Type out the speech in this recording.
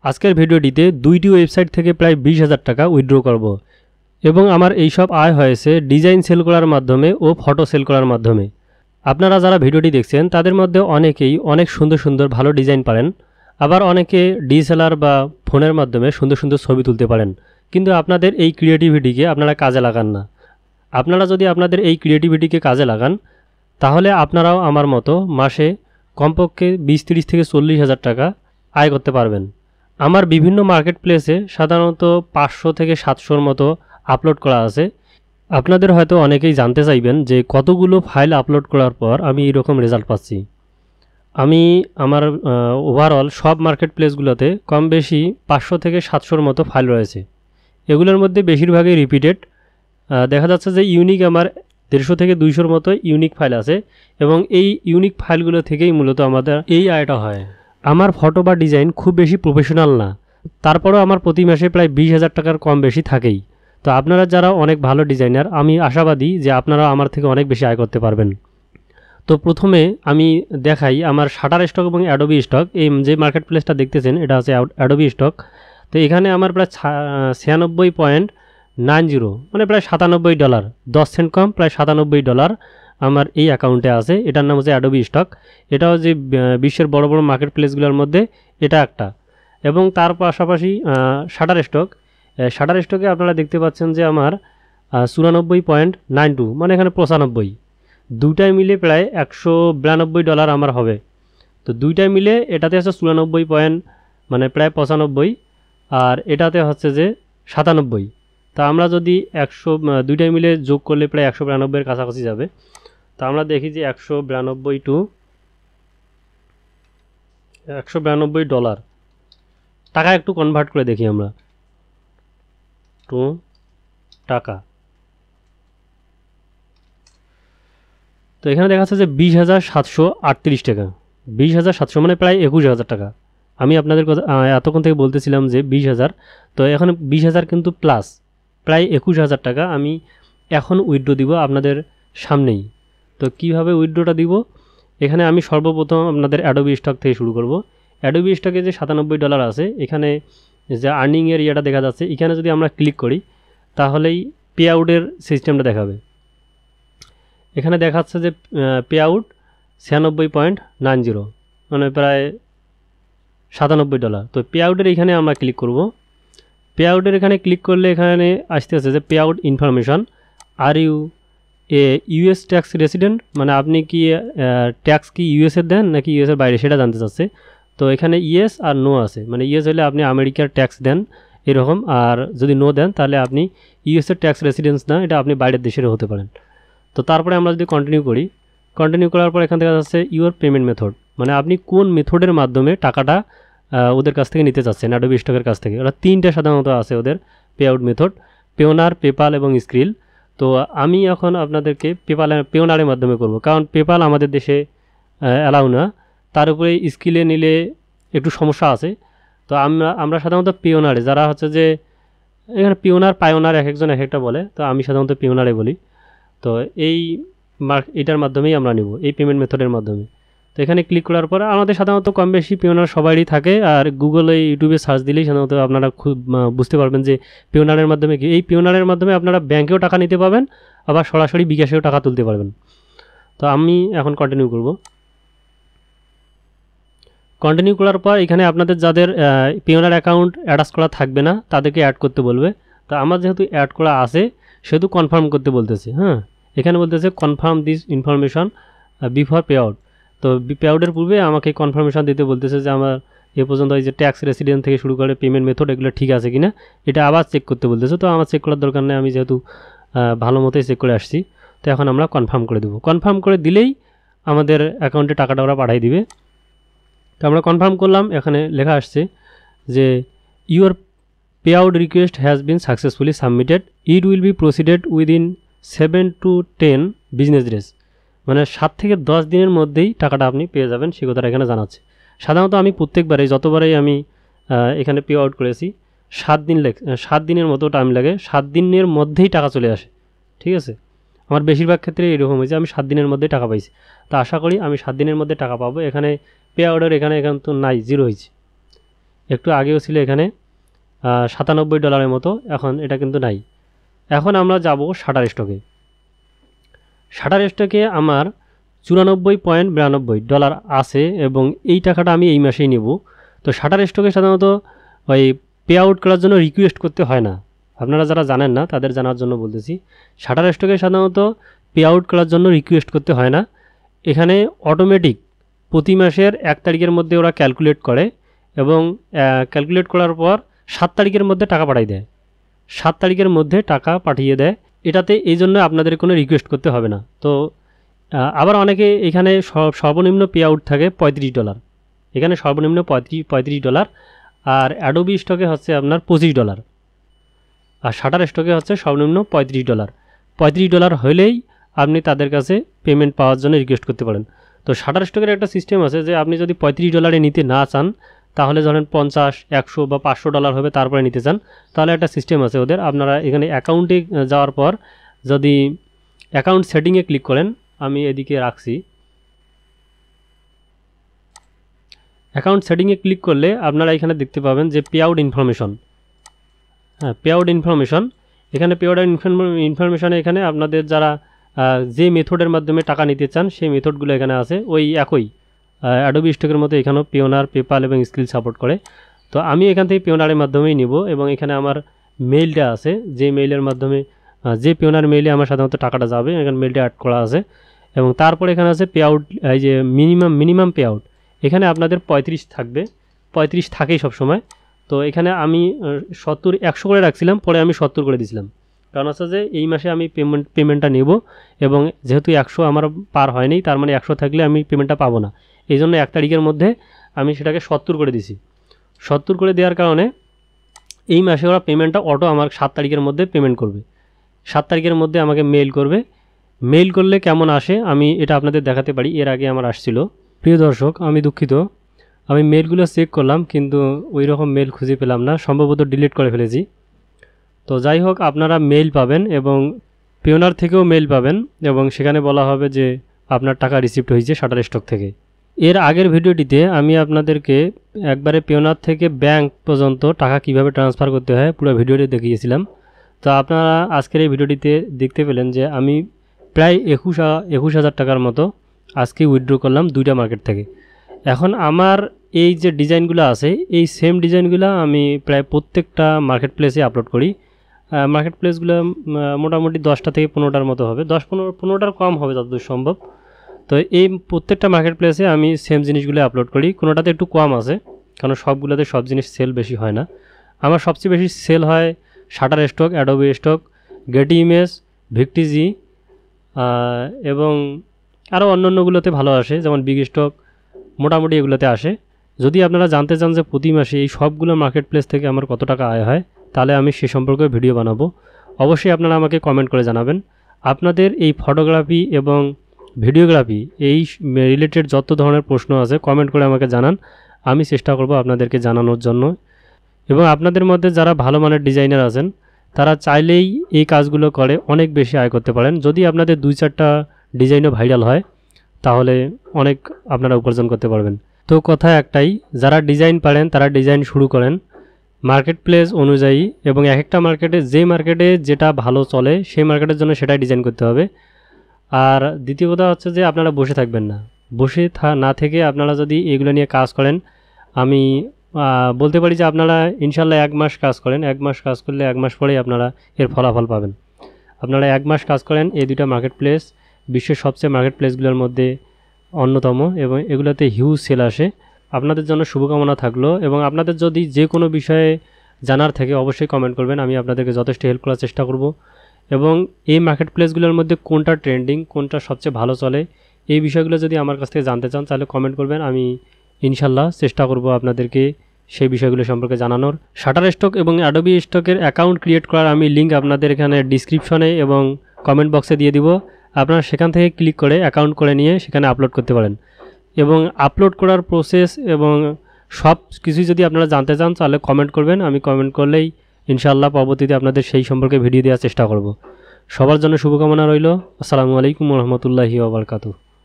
আজকের ভিডিওটিতে দুইটি ওয়েবসাইট থেকে প্রায় 20,000 টাকা উইথড্র করব এবং আমার এই সব আয় হয়েছে ডিজাইন সেল করার মাধ্যমে ও ফটো সেল করার মাধ্যমে। আপনারা যারা ভিডিওটি দেখছেন তাদের মধ্যে অনেকেই অনেক সুন্দর সুন্দর ভালো ডিজাইন পারেন, আবার অনেকে ডিএসএলআর বা ফোনের মাধ্যমে সুন্দর সুন্দর ছবি তুলতে পারেন, কিন্তু আপনাদের এই ক্রিয়েটিভিটিকে আপনারা কাজে লাগান না। আপনারা যদি আপনাদের এই ক্রিয়েটিভিটিকে কাজে লাগান তাহলে আপনারাও আমার মতো মাসে কমপক্ষে 20-30 থেকে 40,000 টাকা আয় করতে পারবেন। আমার বিভিন্ন মার্কেট প্লেসে সাধারণত 500 থেকে 700-র মতো আপলোড করা আছে। আপনাদের হয়তো অনেকেই জানতে চাইবেন যে কতগুলো ফাইল আপলোড করার পর আমি এরকম রেজাল্ট পাচ্ছি। আমি আমার ওভারঅল সব মার্কেট প্লেসগুলোতে কম বেশি 500 থেকে 700-র মতো ফাইল রয়েছে। এগুলোর মধ্যে বেশিরভাগই রিপিটেড। দেখা যাচ্ছে যে ইউনিক আমার 150 থেকে 200-র মতো ইউনিক ফাইল আছে এবং এই ইউনিক ফাইলগুলো থেকেই মূলত আমাদের এই আয়টা হয়। আমার ফটো বা ডিজাইন খুব বেশি প্রফেশনাল না, তারপরেও আমার প্রতি মাসে প্রায় 20,000 টাকার কম বেশি থাকেই। তো আপনারা যারা অনেক ভালো ডিজাইনার, আমি আশাবাদী যে আপনারা আমার থেকে অনেক বেশি আয় করতে পারবেন। তো প্রথমে আমি দেখাই আমার শাটার স্টক এবং অ্যাডোবি স্টক। এই যে মার্কেট প্লেসটা দেখতেছেন এটা হচ্ছে অ্যাডোবি স্টক। তো এখানে আমার প্রায় 96.90 মানে প্রায় $97, 10 সেন্ট কম, প্রায় $97 আমার এই অ্যাকাউন্টে আছে। এটার নাম হচ্ছে অ্যাডোবি স্টক। এটাও যে বিশ্বের বড় বড় মার্কেট প্লেসগুলোর মধ্যে এটা একটা। এবং তার পাশাপাশি শাটার স্টকে আপনারা দেখতে পাচ্ছেন যে আমার 94.92 মানে এখানে 95, দুইটাই মিলে প্রায় $192 আমার হবে। তো দুইটাই মিলে এটাতে আছে 94 মানে প্রায় 95, আর এটাতে হচ্ছে যে 97। তা আমরা যদি দুইটাই মিলে যোগ করলে প্রায় 192-এর কাছাকাছি যাবে। তা আমরা দেখি যে 192 ডলার টাকা একটু কনভার্ট করে দেখি আমরা টু টাকা। তো এখানে দেখা যাচ্ছে যে 20,738 টাকা, 20,700 মানে প্রায় 21,000 টাকা। আমি আপনাদের কথা এতক্ষণ থেকে বলতেছিলাম যে 20,000, তো এখন 20,000 কিন্তু প্লাস প্রায় 21,000 টাকা আমি এখন উইথড্র দিব আপনাদের সামনেই। তো কিভাবে উইথড্রটা দিব, এখানে আমি সর্বপ্রথম আপনাদের অ্যাডোবি স্টক থেকে শুরু করব। অ্যাডোবি স্টকে যে $97 আছে, এখানে যে আর্নিংয়ের ইয়েটা দেখা যাচ্ছে, এখানে যদি আমরা ক্লিক করি তাহলেই পে আউটের সিস্টেমটা দেখাবে। এখানে দেখাচ্ছে যে পে আউট 96.90 মানে প্রায় $97। তো পে আউটের এখানে আমরা ক্লিক করব। পে আউটের এখানে ক্লিক করলে এখানে আসতে আছে যে payout information, are you a US tax resident, মানে আপনি কি ট্যাক্স কি ইউএসের দেন নাকি ইউএসের বাইরে সেটা জানতে চাচ্ছে। তো এখানে ইয়েস আর নো আছে, মানে ইয়েস হলে আপনি আমেরিকার ট্যাক্স দেন এরকম, আর যদি নো দেন তাহলে আপনি ইউএসের ট্যাক্স রেসিডেন্স না, এটা আপনি বাইরের দেশেরও হতে পারেন। তো তারপরে আমরা যদি কন্টিনিউ করি, কন্টিনিউ করার পর এখান থেকে যাচ্ছে ইউর পেমেন্ট মেথড, মানে আপনি কোন মেথডের মাধ্যমে টাকাটা ওদের কাছ থেকে নিতে চাচ্ছেন, অ্যাডোবি স্টকের কাছ থেকে। ওরা 3টা সাধারণত আছে ওদের pay out method, Payoneer, PayPal এবং স্ক্রিল। তো আমি এখন আপনাদেরকে পেওনারের মাধ্যমে করব, কারণ পেপাল আমাদের দেশে অ্যালাউ না, তার উপরে স্কিলে নিলে একটু সমস্যা আছে। তো আমরা সাধারণত পেওনারে, যারা হচ্ছে যে এখানে পিওনার পায়োনার এক একজন এক একটা বলে, তো আমি সাধারণত পিওনারে বলি। তো এটার মাধ্যমেই আমরা নিব, এই পেমেন্ট মেথডের মাধ্যমে। তো এখানে ক্লিক করার পর আমাদের সাধারণত কম বেশি পিওনার সবারই থাকে, আর গুগলে ইউটিউবে সার্চ দিলেই সাধারণত আপনারা খুব বুঝতে পারবেন যে পিওনারের মাধ্যমে কি। এই পিওনারের মাধ্যমে আপনারা ব্যাংকেও টাকা নিতে পারবেন, আবার সরাসরি বিকাশেও টাকা তুলতে পারবেন। তো আমি এখন কন্টিনিউ করব। কন্টিনিউ করার পর এখানে আপনাদের যাদের পিওনার অ্যাকাউন্ট অ্যাটাচ করা থাকবে না তাদেরকে অ্যাড করতে বলবে। তো আমার যেহেতু অ্যাড করা আছে সেহেতু কনফার্ম করতে বলতেছে। হ্যাঁ, এখানে বলতেছে confirm this information before pay out. তো পে আউটের পূর্বে আমাকে কনফার্মেশন দিতে বলতেছে যে আমার এ পর্যন্ত এই যে ট্যাক্স রেসিডেন্ট থেকে শুরু করে পেমেন্ট মেথড এগুলো ঠিক আছে কিনা, এটা আবার চেক করতে বলতেছে। তো আমার চেক করার দরকার নেই, আমি যেহেতু ভালো মতোই চেক করে আসছি। তো এখন আমরা কনফার্ম করে দেবো। কনফার্ম করে দিলেই আমাদের অ্যাকাউন্টে টাকাটা ওরা পাঠিয়ে দিবে। তো আমরা কনফার্ম করলাম, এখানে লেখা আসছে যে your pay out request has been successfully submitted, it will be proceeded within 7 to 10 business days, মানে 7 থেকে 10 দিনের মধ্যেই টাকাটা আপনি পেয়ে যাবেন, সে কথাটা এখানে জানাচ্ছে। সাধারণত আমি প্রত্যেকবারেই যতবারেই আমি এখানে পে আউট করেছি 7 দিনের মতো টাইম লাগে, 7 দিনের মধ্যেই টাকা চলে আসে। ঠিক আছে, আমার বেশিরভাগ ক্ষেত্রে এরকম হয়েছে, আমি 7 দিনের মধ্যেই টাকা পাইছি। তো আশা করি আমি 7 দিনের মধ্যে টাকা পাবো। এখানে পে আউটের এখানে তো নাই, জিরো হয়েছে। একটু আগেও ছিল এখানে $97 মতো, এখন এটা কিন্তু নাই। এখন আমরা যাব শাটার স্টকে। শাটার স্টকে আমার $94.92 আছে এবং এই টাকাটা আমি এই মাসেই নেব। তো শাটার স্টকে সাধারণত ওই পে আউট করার জন্য রিকোয়েস্ট করতে হয় না। আপনারা যারা জানেন না তাদের জানার জন্য বলতেছি, শাটার স্টকে সাধারণত পে আউট করার জন্য রিকোয়েস্ট করতে হয় না। এখানে অটোমেটিক প্রতি মাসের 1 তারিখের মধ্যে ওরা ক্যালকুলেট করে এবং ক্যালকুলেট করার পর 7 তারিখের মধ্যে টাকা পাঠিয়ে দেয়। 7 তারিখের মধ্যে টাকা পাঠিয়ে দেয়। এটাতে এই জন্য আপনাদের কোনো রিকোয়েস্ট করতে হবে না। তো আবার অনেকে এখানে সর্বনিম্ন পে আউট থাকে $35। এখানে সর্বনিম্ন $35 আর অ্যাডোবি স্টকে হচ্ছে আপনার $25 আর শাটার স্টকে হচ্ছে সর্বনিম্ন $35। $35 হলেই আপনি তাদের কাছে পেমেন্ট পাওয়ার জন্য রিকোয়েস্ট করতে পারেন। তো শাটার স্টকের একটা সিস্টেম আছে যে আপনি যদি $35 নিতে না চান, তাহলে ধরেন $50, $100 বা $500 হবে তারপরে নিতে চান, তাহলে একটা সিস্টেম আছে ওদের। আপনারা এখানে অ্যাকাউন্টে যাওয়ার পর যদি অ্যাকাউন্ট সেটিংয়ে ক্লিক করেন, আমি এদিকে রাখছি, অ্যাকাউন্ট সেটিংয়ে ক্লিক করলে আপনারা এখানে দেখতে পাবেন যে পে আউট ইনফরমেশন। হ্যাঁ, পে আউট ইনফরমেশন। এখানে পে আউট ইনফরমেশনে এখানে আপনাদের যারা যে মেথডের মাধ্যমে টাকা নিতে চান সেই মেথডগুলো এখানে আছে, ওই একই অ্যাডোবি স্টকের মতো এখানেও পেওনার, পেপাল এবং স্কিল সাপোর্ট করে। তো আমি এখান থেকে পেওনারের মাধ্যমেই নিব এবং এখানে আমার মেইলটা আছে, যে মেইলের মাধ্যমে যে পেওনার মেইলে আমার সাধারণত টাকাটা যাবে, এখানে মেইলটা অ্যাড করা আছে। এবং তারপরে এখানে আছে পে আউট, এই যে মিনিমাম পে আউট, এখানে আপনাদের 35 থাকবে, 35 থাকেই সবসময়। তো এখানে আমি 100 করে রাখছিলাম, পরে আমি 70 করে দিয়েছিলাম, কারণ হচ্ছে যে এই মাসে আমি পেমেন্টটা নেব এবং যেহেতু 100 আমার পার হয়নি, তার মানে 100 থাকলে আমি পেমেন্টটা পাবো না। এই জন্য 1 তারিখের মধ্যে আমি সেটাকে 70 করে দিছি। 70 করে দেওয়ার কারণে এই মাসে ওরা পেমেন্টটা অটো আমার 7 তারিখের মধ্যে পেমেন্ট করবে। 7 তারিখের মধ্যে আমাকে মেইল করবে। মেইল করলে কেমন আসে আমি এটা আপনাদের দেখাতে পারি, এর আগে আমার আসছিল। প্রিয় দর্শক, আমি দুঃখিত, আমি মেইলগুলো চেক করলাম কিন্তু ওই রকম মেইল খুঁজে পেলাম না, সম্ভবত ডিলিট করে ফেলেছি। তো যাই হোক, আপনারা মেইল পাবেন এবং পেওনার থেকেও মেইল পাবেন এবং সেখানে বলা হবে যে আপনার টাকা রিসিভড হয়েছে শাটার স্টক থেকে। এর আগের ভিডিওটিতে আমি আপনাদেরকে একবারে পেওনার থেকে ব্যাংক পর্যন্ত টাকা কিভাবে ট্রান্সফার করতে হয় পুরো ভিডিওটি দেখিয়েছিলাম। তো আপনারা আজকের এই ভিডিওটিতে দেখতে পেলেন যে আমি প্রায় 21,000 টাকার মতো আজকে উইথড্র করলাম 2টা মার্কেট থেকে। এখন আমার এই যে ডিজাইনগুলো আছে, এই সেম ডিজাইনগুলো আমি প্রায় প্রত্যেকটা মার্কেট প্লেসে আপলোড করি। মার্কেট প্লেসগুলো মোটামুটি 10টা থেকে 15টার মতো হবে, 10-15টার কম হবে যতদূর সম্ভব। তো এই প্রত্যেকটা মার্কেট প্লেসে আমি সেম জিনিসগুলো আপলোড করি। কোনোটাতে একটু কম আছে, কারণ সবগুলোতে সব জিনিস সেল বেশি হয় না। আমার সবচেয়ে বেশি সেল হয় shutter stock, Adobe stock, Getty image, ভিক্টিজি এবং আরও অন্যান্যগুলোতে ভালো আসে, যেমন বিগ স্টক, মোটামুটি এগুলোতে আসে। যদি আপনারা জানতে চান যে প্রতি মাসে এই সবগুলো মার্কেট প্লেস থেকে আমার কত টাকা আয় হয়, তাহলে আমি সে সম্পর্কে ভিডিও বানাবো। অবশ্যই আপনারা আমাকে কমেন্ট করে জানাবেন। আপনাদের এই ফটোগ্রাফি এবং ভিডিওগ্রাফি এই রিলেটেড যত ধরনের প্রশ্ন আছে কমেন্ট করে আমাকে জানান, আমি চেষ্টা করব আপনাদেরকে জানানোর জন্য। এবং আপনাদের মধ্যে যারা ভালো মানের ডিজাইনার আছেন, তারা চাইলেই এই কাজগুলো করে অনেক বেশি আয় করতে পারেন। যদি আপনাদের 2-4টা ডিজাইনও ভাইরাল হয়, তাহলে অনেক আপনারা উপার্জন করতে পারবেন। তো কথা একটাই, যারা ডিজাইন পারেন তারা ডিজাইন শুরু করেন মার্কেট প্লেস অনুযায়ী, এবং এক একটা মার্কেটে যে মার্কেটে যেটা ভালো চলে সেই মার্কেটের জন্য সেটাই ডিজাইন করতে হবে। আর দ্বিতীয় কথা হচ্ছে যে আপনারা বসে থাকবেন না, বসে না থেকে আপনারা যদি এগুলো নিয়ে কাজ করেন, আমি বলতে পারি যে আপনারা ইনশাল্লাহ 1 মাস কাজ করেন, 1 মাস কাজ করলে 1 মাস পরেই আপনারা এর ফলাফল পাবেন। আপনারা 1 মাস কাজ করেন, এই 2টা মার্কেট প্লেস বিশ্বের সবচেয়ে মার্কেট প্লেসগুলোর মধ্যে অন্যতম এবং এগুলোতে হিউজ সেল আসে। আপনাদের জন্য শুভকামনা থাকলো, এবং আপনাদের যদি যে কোনো বিষয়ে জানার থাকে অবশ্যই কমেন্ট করবেন, আমি আপনাদেরকে যথেষ্ট হেল্প করার চেষ্টা করব। এবং এই মার্কেট প্লেসগুলোর মধ্যে কোনটা ট্রেন্ডিং, কোনটা সবচেয়ে ভালো চলে, এই বিষয়গুলো যদি আমার কাছ থেকে জানতে চান তাহলে কমেন্ট করবেন, আমি ইনশাল্লাহ চেষ্টা করব আপনাদেরকে সেই বিষয়গুলো সম্পর্কে জানানোর। শাটার স্টক এবং অ্যাডোবি স্টকের অ্যাকাউন্ট ক্রিয়েট করার আমি লিঙ্ক আপনাদের এখানে ডিসক্রিপশনে এবং কমেন্ট বক্সে দিয়ে দিব। আপনারা সেখান থেকে ক্লিক করে অ্যাকাউন্ট করে নিয়ে সেখানে আপলোড করতে পারেন। এবং আপলোড করার প্রসেস এবং সব কিছুই যদি আপনারা জানতে চান তাহলে কমেন্ট করবেন, আমি কমেন্ট করলেই ইনশাআল্লাহ পরবর্তীতে আপনাদের সেই সম্পর্কে ভিডিও দেওয়ার চেষ্টা করব। সবার জন্য শুভকামনা রইল। আসসালামু আলাইকুম ওয়া রাহমাতুল্লাহি ওয়া বারাকাতুহু।